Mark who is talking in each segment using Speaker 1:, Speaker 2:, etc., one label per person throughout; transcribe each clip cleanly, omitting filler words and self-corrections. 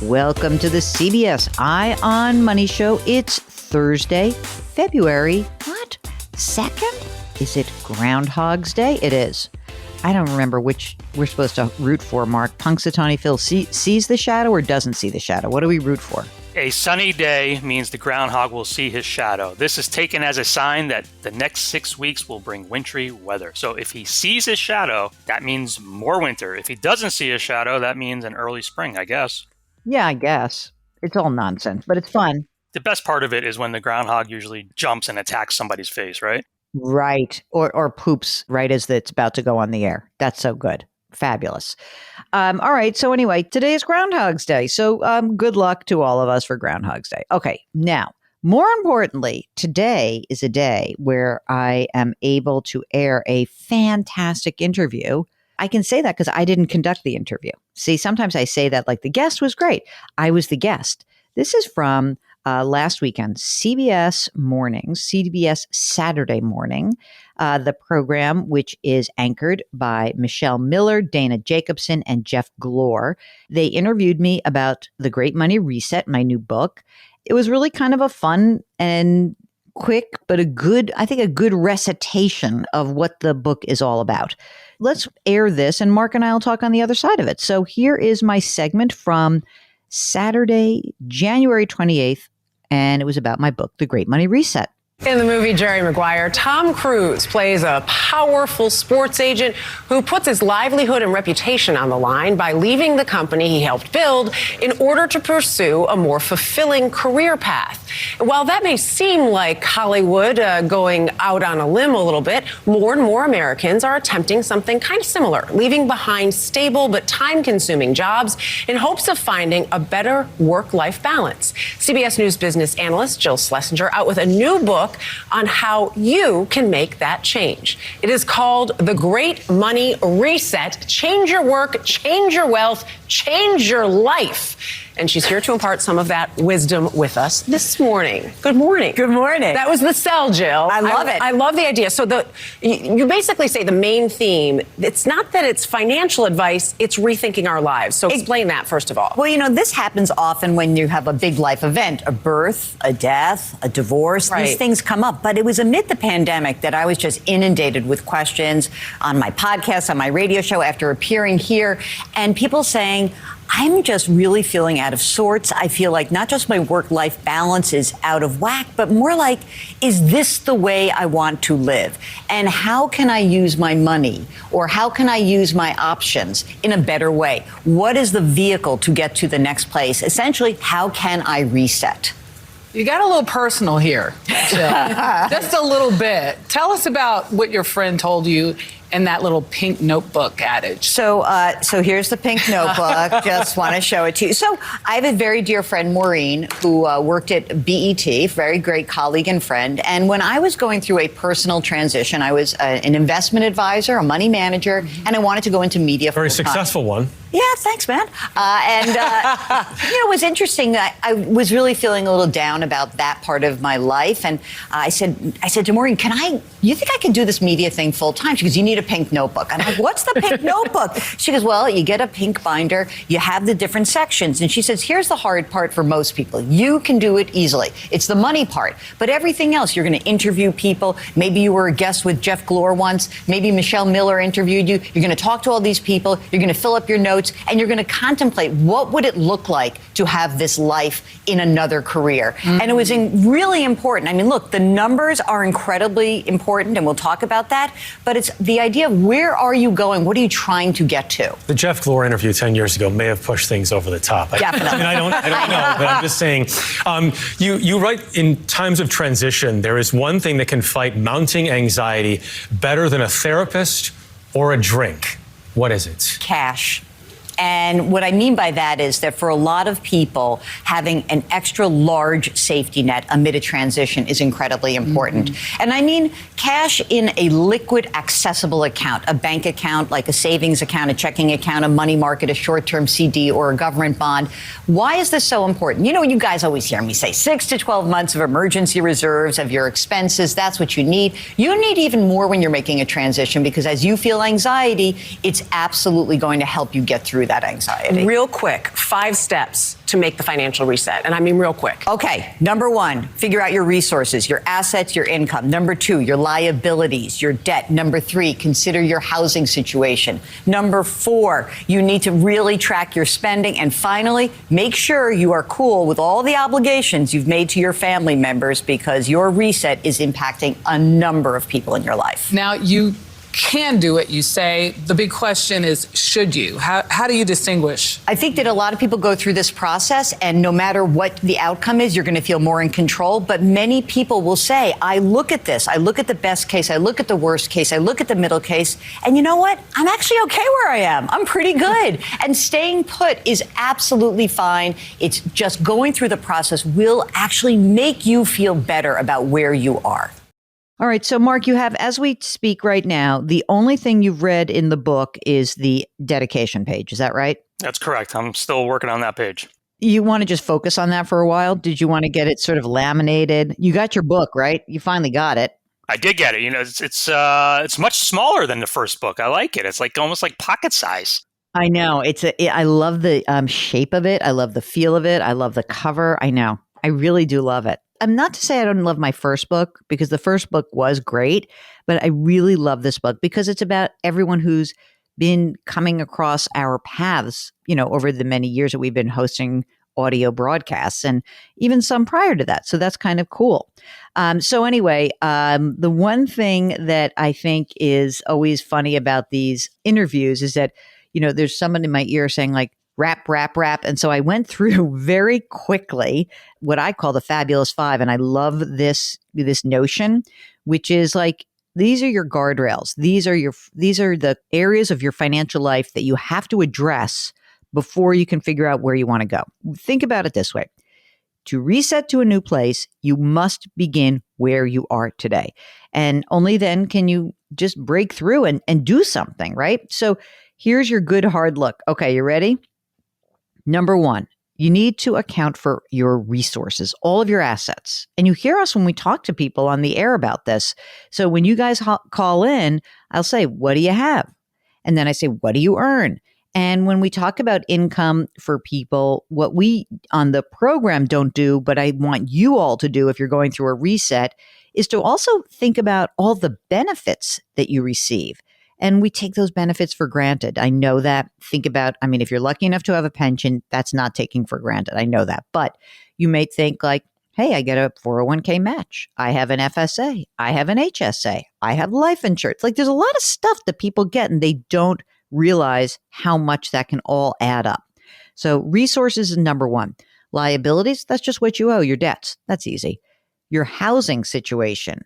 Speaker 1: Welcome to the CBS Eye on Money Show. It's Thursday, February, 2nd? Is it Groundhog's Day? It is. I don't remember which we're supposed to root for, Mark. Punxsutawney Phil sees the shadow or doesn't see the shadow? What do we root for?
Speaker 2: A sunny day means the groundhog will see his shadow. This is taken as a sign that the next 6 weeks will bring wintry weather. So if he sees his shadow, that means more winter. If he doesn't see his shadow, that means an early spring, I guess.
Speaker 1: Yeah, I guess. It's all nonsense, but it's fun.
Speaker 2: The best part of it is when the groundhog usually jumps and attacks somebody's face, right?
Speaker 1: Right. Or poops right as it's about to go on the air. That's so good. Fabulous. All right. So anyway, today is Groundhog's Day. So good luck to all of us for Groundhog's Day. Okay. Now, more importantly, today is a day where I am able to air a fantastic interview. I can say that because I didn't conduct the interview. See, sometimes I say that like the guest was great. I was the guest. This is from last weekend, CBS Mornings, CBS Saturday Morning, the program, which is anchored by Michelle Miller, Dana Jacobson, and Jeff Glor. They interviewed me about The Great Money Reset, my new book. It was really kind of a fun and quick, but a good recitation of what the book is all about. Let's air this, and Mark and I will talk on the other side of it. So here is my segment from Saturday, January 28th, and it was about my book, The Great Money Reset.
Speaker 3: In the movie Jerry Maguire, Tom Cruise plays a powerful sports agent who puts his livelihood and reputation on the line by leaving the company he helped build in order to pursue a more fulfilling career path. While that may seem like Hollywood going out on a limb a little bit, more and more Americans are attempting something kind of similar, leaving behind stable but time-consuming jobs in hopes of finding a better work-life balance. CBS News business analyst Jill Schlesinger out with a new book on how you can make that change. It is called The Great Money Reset. Change your work, change your wealth, change your life. And she's here to impart some of that wisdom with us this morning. Good morning.
Speaker 4: Good morning.
Speaker 3: That was the sell, Jill.
Speaker 4: I love it.
Speaker 3: I love the idea. So you basically say the main theme, it's not that it's financial advice, it's rethinking our lives. So explain that, first of all.
Speaker 4: Well, this happens often when you have a big life event, a birth, a death, a divorce.
Speaker 3: Right.
Speaker 4: These things come up. But it was amid the pandemic that I was just inundated with questions on my podcast, on my radio show, after appearing here, and people saying, I'm just really feeling out of sorts. I feel like not just my work-life balance is out of whack, but more like, is this the way I want to live? And how can I use my money, or how can I use my options in a better way? What is the vehicle to get to the next place? Essentially, how can I reset?
Speaker 5: You got a little personal here, Jill. Just a little bit. Tell us about what your friend told you and that little pink notebook adage.
Speaker 4: So here's the pink notebook. Just want to show it to you. So I have a very dear friend, Maureen, who worked at BET, very great colleague and friend. And when I was going through a personal transition, I was an investment advisor, a money manager, and I wanted to go into media full-time.
Speaker 6: Very successful one.
Speaker 4: Yeah, thanks, man. It was interesting that I was really feeling a little down about that part of my life. And I said to Maureen, you think I can do this media thing full time? She goes, you need a pink notebook. I'm like, what's the pink notebook? She goes, well, you get a pink binder, you have the different sections. And she says, here's the hard part for most people. You can do it easily. It's the money part. But everything else, you're going to interview people. Maybe you were a guest with Jeff Glor once. Maybe Michelle Miller interviewed you. You're going to talk to all these people. You're going to fill up your notes. And you're going to contemplate, what would it look like to have this life in another career? Mm-hmm. And it was really important. I mean, look, the numbers are incredibly important, and we'll talk about that. But it's the idea of, where are you going? What are you trying to get to?
Speaker 6: The Jeff Glor interview 10 years ago may have pushed things over the top.
Speaker 4: Definitely.
Speaker 6: I don't know, but I'm just saying, you write, in times of transition, there is one thing that can fight mounting anxiety better than a therapist or a drink. What is it? Cash.
Speaker 4: And what I mean by that is that for a lot of people, having an extra large safety net amid a transition is incredibly important. Mm-hmm. And I mean cash in a liquid, accessible account, a bank account, like a savings account, a checking account, a money market, a short-term CD, or a government bond. Why is this so important? You guys always hear me say 6 to 12 months of emergency reserves of your expenses. That's what you need. You need even more when you're making a transition, because as you feel anxiety, it's absolutely going to help you get through through that anxiety.
Speaker 3: Real quick, 5 steps to make the financial reset. And I mean real quick.
Speaker 4: Okay, number 1, figure out your resources, your assets, your income. Number 2, your liabilities, your debt. Number 3, consider your housing situation. Number 4, you need to really track your spending. And finally, make sure you are cool with all the obligations you've made to your family members, because your reset is impacting a number of people in your life.
Speaker 5: Now, you can do it, you say. The big question is, should you? How do you distinguish?
Speaker 4: I think that a lot of people go through this process, and no matter what the outcome is, you're going to feel more in control. But many people will say, I look at this, I look at the best case, I look at the worst case, I look at the middle case, and you know what? I'm actually okay where I am. I'm pretty good. And staying put is absolutely fine. It's just going through the process will actually make you feel better about where you are.
Speaker 1: All right. So, Mark, you have, as we speak right now, the only thing you've read in the book is the dedication page. Is that right?
Speaker 2: That's correct. I'm still working on that page.
Speaker 1: You want to just focus on that for a while? Did you want to get it sort of laminated? You got your book, right? You finally got it.
Speaker 2: I did get it. You know, it's much smaller than the first book. I like it. It's like almost like pocket size.
Speaker 1: I know. I love the shape of it. I love the feel of it. I love the cover. I know. I really do love it. I'm not to say I don't love my first book, because the first book was great, but I really love this book because it's about everyone who's been coming across our paths, over the many years that we've been hosting audio broadcasts, and even some prior to that. So that's kind of cool. So anyway, the one thing that I think is always funny about these interviews is that, there's someone in my ear saying like, rap, rap, rap. And so I went through very quickly what I call the Fabulous Five. And I love this notion, which is like, these are your guardrails. These are the areas of your financial life that you have to address before you can figure out where you want to go. Think about it this way. To reset to a new place, you must begin where you are today. And only then can you just break through and do something, right? So here's your good hard look. Okay, you ready? Number 1, you need to account for your resources, all of your assets. And you hear us when we talk to people on the air about this. So when you guys call in, I'll say, what do you have? And then I say, what do you earn? And when we talk about income for people, what we on the program don't do, but I want you all to do if you're going through a reset, is to also think about all the benefits that you receive. And we take those benefits for granted. I know that. Think about, if you're lucky enough to have a pension, that's not taking for granted. I know that. But you may think like, hey, I get a 401k match. I have an FSA. I have an HSA. I have life insurance. Like there's a lot of stuff that people get and they don't realize how much that can all add up. So resources is number 1. Liabilities, that's just what you owe, your debts. That's easy. Your housing situation.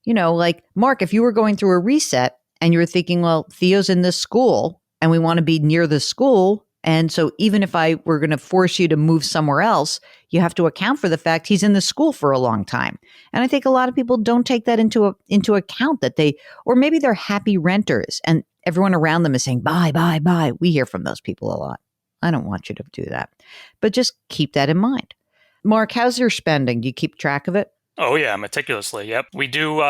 Speaker 1: Like Mark, if you were going through a reset, and you're thinking, well, Theo's in this school and we want to be near the school. And so even if I were going to force you to move somewhere else, you have to account for the fact he's in the school for a long time. And I think a lot of people don't take that into account or maybe they're happy renters and everyone around them is saying, buy, buy, buy. We hear from those people a lot. I don't want you to do that, but just keep that in mind. Mark, how's your spending? Do you keep track of it?
Speaker 2: Oh, yeah, meticulously. Yep. We do.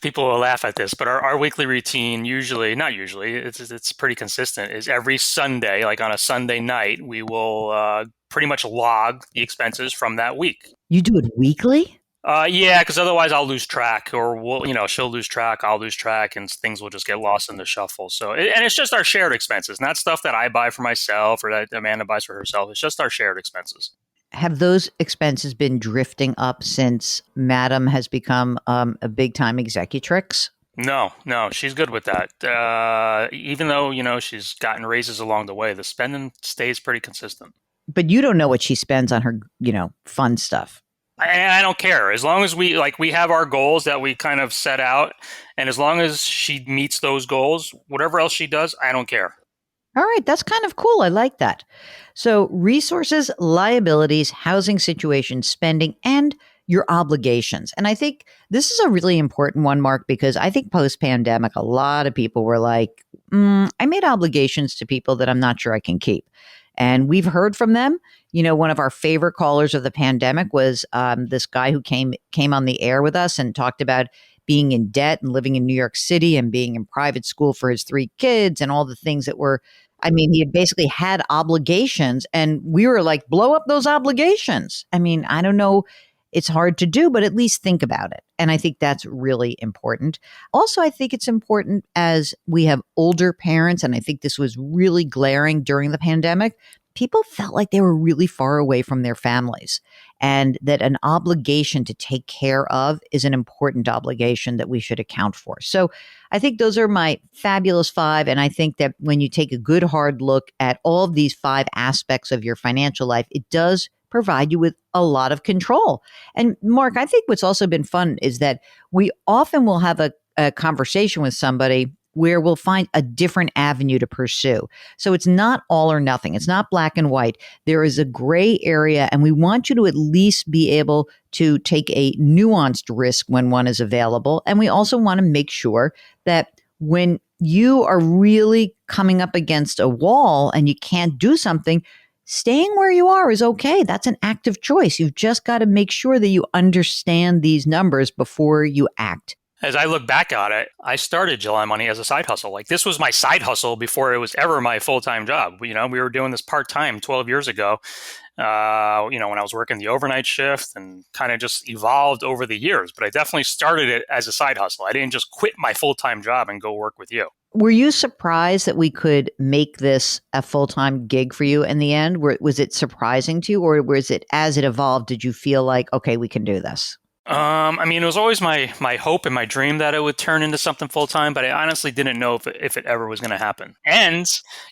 Speaker 2: People will laugh at this, but our weekly routine it's pretty consistent, is every Sunday, like on a Sunday night, we will pretty much log the expenses from that week.
Speaker 1: You do it weekly?
Speaker 2: Yeah, because otherwise I'll lose track, or she'll lose track, I'll lose track, and things will just get lost in the shuffle. So, and it's just our shared expenses, not stuff that I buy for myself or that Amanda buys for herself. It's just our shared expenses.
Speaker 1: Have those expenses been drifting up since Madam has become a big-time executrix?
Speaker 2: No, she's good with that. Even though, she's gotten raises along the way, the spending stays pretty consistent.
Speaker 1: But you don't know what she spends on her, fun stuff.
Speaker 2: I don't care. As long as we have our goals that we kind of set out, and as long as she meets those goals, whatever else she does, I don't care.
Speaker 1: All right, that's kind of cool. I like that. So resources, liabilities, housing situation, spending, and your obligations. And I think this is a really important one, Mark, because I think post-pandemic, a lot of people were like, I made obligations to people that I'm not sure I can keep. And we've heard from them. One of our favorite callers of the pandemic was this guy who came on the air with us and talked about being in debt and living in New York City and being in private school for his 3 kids and all the things that were, I mean, he had basically had obligations, and we were like, blow up those obligations. I mean, I don't know. It's hard to do, but at least think about it. And I think that's really important. Also, I think it's important as we have older parents, and I think this was really glaring during the pandemic. People felt like they were really far away from their families, and that an obligation to take care of is an important obligation that we should account for. So I think those are my fabulous 5. And I think that when you take a good hard look at all of these 5 aspects of your financial life, it does provide you with a lot of control. And Mark, I think what's also been fun is that we often will have a conversation with somebody where we'll find a different avenue to pursue. So it's not all or nothing. It's not black and white. There is a gray area, and we want you to at least be able to take a nuanced risk when one is available. And we also want to make sure that when you are really coming up against a wall and you can't do something, staying where you are is okay. That's an active choice. You've just got to make sure that you understand these numbers before you act.
Speaker 2: As I look back at it, I started July Money as a side hustle. Like, this was my side hustle before it was ever my full-time job. You know, we were doing this part-time 12 years ago, when I was working the overnight shift, and kind of just evolved over the years. But I definitely started it as a side hustle. I didn't just quit my full-time job and go work with you.
Speaker 1: Were you surprised that we could make this a full-time gig for you in the end? Was it surprising to you, or was it, as it evolved, did you feel like, okay, we can do this?
Speaker 2: I mean, it was always my hope and my dream that it would turn into something full-time, but I honestly didn't know if it ever was going to happen. And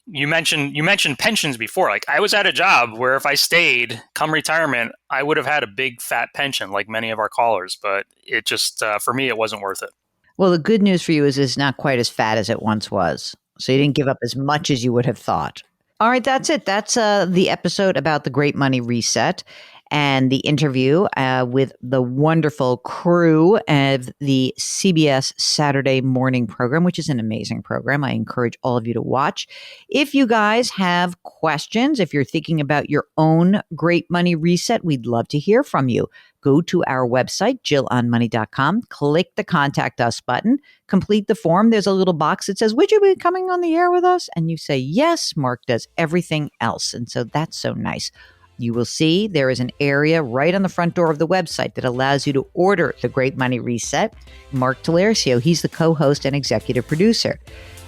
Speaker 2: you mentioned pensions before. Like, I was at a job where if I stayed come retirement, I would have had a big fat pension like many of our callers, but it just, for me, it wasn't worth it.
Speaker 1: Well, the good news for you is it's not quite as fat as it once was. So you didn't give up as much as you would have thought. All right, that's it. That's the episode about the Great Money Reset and the interview with the wonderful crew of the CBS Saturday morning program, which is an amazing program. I encourage all of you to watch. If you guys have questions, if you're thinking about your own Great Money Reset, we'd love to hear from you. Go to our website, jillonmoney.com, click the Contact Us button, complete the form. There's a little box that says, would you be coming on the air with us? And you say, yes. Mark does everything else. And so that's so nice. You will see there is an area right on the front door of the website that allows you to order the Great Money Reset. Mark Talercio, he's the co-host and executive producer.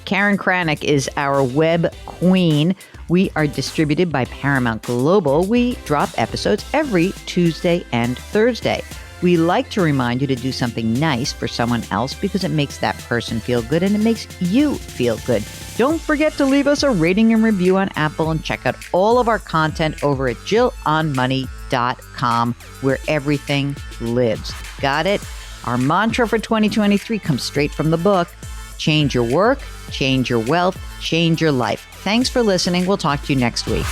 Speaker 1: Karen Kranick is our web queen. We are distributed by Paramount Global. We drop episodes every Tuesday and Thursday. We like to remind you to do something nice for someone else because it makes that person feel good and it makes you feel good. Don't forget to leave us a rating and review on Apple, and check out all of our content over at jillonmoney.com, where everything lives. Got it? Our mantra for 2023 comes straight from the book. Change your work, change your wealth, change your life. Thanks for listening. We'll talk to you next week.